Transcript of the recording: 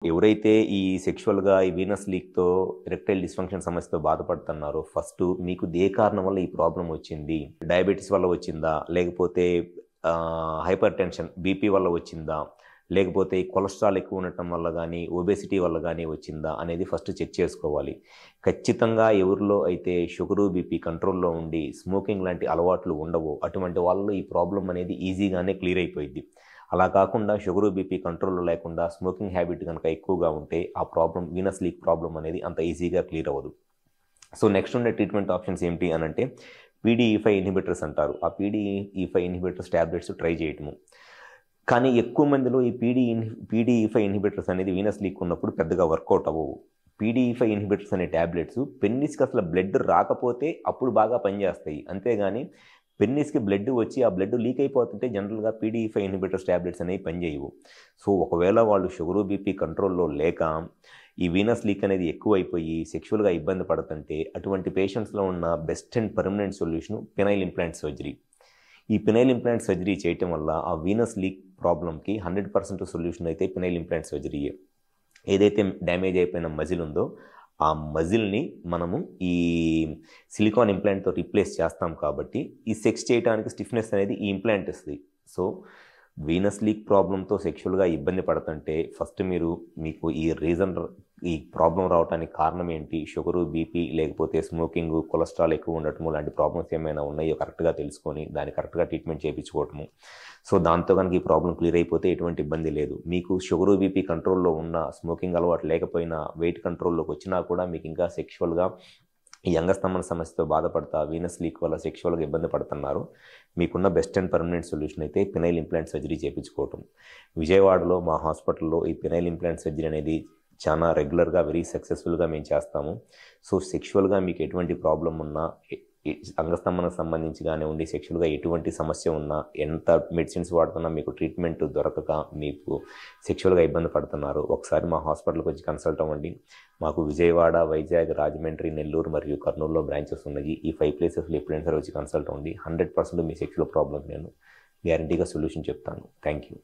ఎవరైతే ఈ సెక్షువల్‌గా ఈ వీనస్ లీక్‌తో ఎరెక్టైల్ డిస్‌ఫంక్షన్ సమస్యతో బాధపడుతున్నారో ఫస్టు మీకు ఏ కారణం వల్ల ఈ ప్రాబ్లమ్ వచ్చింది? డయాబెటిస్ వల్ల వచ్చిందా? లేకపోతే హైపర్ టెన్షన్ బీపీ వల్ల వచ్చిందా? లేకపోతే కొలెస్ట్రాల్ ఎక్కువ ఉండటం వల్ల గానీ, ఒబేసిటీ వల్ల గానీ వచ్చిందా? అనేది ఫస్ట్ చెక్ చేసుకోవాలి. ఖచ్చితంగా ఎవరిలో అయితే షుగరు, బీపీ కంట్రోల్‌లో ఉండి స్మోకింగ్ లాంటి అలవాట్లు ఉండవో అటువంటి వాళ్ళలో ఈ ప్రాబ్లమ్ అనేది ఈజీగానే క్లియర్ అయిపోయిద్ది. అలా కాకుండా షుగరు, బీపీ కంట్రోల్‌లో లేకుండా స్మోకింగ్ హ్యాబిట్ గనక ఎక్కువగా ఉంటే ఆ ప్రాబ్లమ్ వీనస్ లీక్ ప్రాబ్లమ్ అనేది అంత ఈజీగా క్లియర్ అవ్వదు. సో నెక్స్ట్ ఉండే ట్రీట్మెంట్ ఆప్షన్స్ ఏమిటి అనంటే PDE5 ఇన్హిబిటర్స్ అంటారు. ఆ PDE5 ఇన్హిబిటర్స్ టాబ్లెట్స్ ట్రై చేయటము. కానీ ఎక్కువ మందిలో ఈ PDE5 ఇన్హిబిటర్స్ అనేది వీనస్ లీక్ ఉన్నప్పుడు పెద్దగా వర్కౌట్ అవ్వవు. PDE5 ఇన్హిబిటర్స్ అనే టాబ్లెట్స్ పెన్నిస్‌కి అసలు బ్లడ్ రాకపోతే అప్పుడు బాగా పనిచేస్తాయి. అంతేగాని పెన్నిస్‌కి బ్లడ్ వచ్చి ఆ బ్లడ్ లీక్ అయిపోతుంటే జనరల్‌గా PDE5 ఇన్హిబిటర్స్ టాబ్లెట్స్ అనేవి పనిచేయవు. సో ఒకవేళ వాళ్ళు షుగరు, బీపీ కంట్రోల్‌లో లేక ఈ వీనస్ లీక్ అనేది ఎక్కువైపోయి సెక్షువల్‌గా ఇబ్బంది పడుతుంటే అటువంటి పేషెంట్స్‌లో ఉన్న best and permanent solution penile implant surgery. ఈ పెనైల్ ఇంప్లాంట్ సర్జరీ చేయటం వల్ల ఆ వీనస్ లీక్ ప్రాబ్లమ్‌కి 100% సొల్యూషన్ అయితే పెనైల్ ఇంప్లాంట్ సర్జరీయే. ఏదైతే డ్యామేజ్ అయిపోయిన మజిల్ ఉందో ఆ మజిల్‌ని మనము ఈ సిలికాన్ ఇంప్లాంట్‌తో రీప్లేస్ చేస్తాం కాబట్టి ఈ సెక్స్ చేయడానికి స్టిఫ్‌నెస్ అనేది ఈ ఇంప్లాంట్ ఇస్తది. సో వీనస్ లీక్ ప్రాబ్లమ్‌తో సెక్షువల్‌గా ఇబ్బంది పడుతుంటే ఫస్ట్ మీకు ఈ ప్రాబ్లమ్ రావడానికి కారణం ఏంటి? షుగరు, బీపీ లేకపోతే స్మోకింగు, కొలెస్ట్రాల్ ఎక్కువ ఉండటము లాంటి ప్రాబ్లమ్స్ ఏమైనా ఉన్నాయో కరెక్ట్‌గా తెలుసుకొని దానికి కరెక్ట్‌గా ట్రీట్మెంట్ చేపించుకోవటము. సో దాంతో గనుక ఈ ప్రాబ్లమ్ క్లియర్ అయిపోతే ఎటువంటి ఇబ్బంది లేదు. మీకు షుగరు, బీపీ కంట్రోల్‌లో ఉన్న స్మోకింగ్ అలవాటు లేకపోయినా వెయిట్ కంట్రోల్‌లోకి వచ్చినా కూడా మీకు ఇంకా సెక్షువల్‌గా ఈ అంగస్తంభన సమస్యతో బాధపడతా వీనస్ లీక్ వల్ల సెక్షువల్‌గా ఇబ్బంది పడుతున్నారు. మీకున్న బెస్ట్ అండ్ పర్మనెంట్ సొల్యూషన్ అయితే పెనైల్ ఇంప్లాంట్ సర్జరీ చేపించుకోవటం. విజయవాడలో మా హాస్పిటల్‌లో ఈ పెనైల్ ఇంప్లాంట్ సర్జరీ అనేది చాలా రెగ్యులర్‌గా వెరీ సక్సెస్‌ఫుల్‌గా మేము చేస్తాము. సో సెక్షువల్‌గా మీకు ఎటువంటి ప్రాబ్లమ్ ఉన్నా ఈ అంగస్తంభనకు సంబంధించి కానివ్వండి, సెక్షువల్‌గా ఎటువంటి సమస్య ఉన్నా, ఎంత మెడిసిన్స్ వాడుతున్నా మీకు ట్రీట్మెంట్ దొరకక మీకు సెక్షువల్‌గా ఇబ్బంది పడుతున్నారు. ఒకసారి మా హాస్పిటల్‌కి వచ్చి కన్సల్ట్ అవ్వండి. మాకు విజయవాడ, వైజాగ్, రాజమండ్రి, నెల్లూరు మరియు కర్నూలులో బ్రాంచెస్ ఉన్నాయి. ఈ 5 ప్లేసెస్‌లో ఎప్పుడైనా సరే వచ్చి కన్సల్ట్ అవ్వండి. 100% మీ సెక్షువల్ ప్రాబ్లమ్‌కి నేను గ్యారంటీగా సొల్యూషన్ చెప్తాను. Thank you.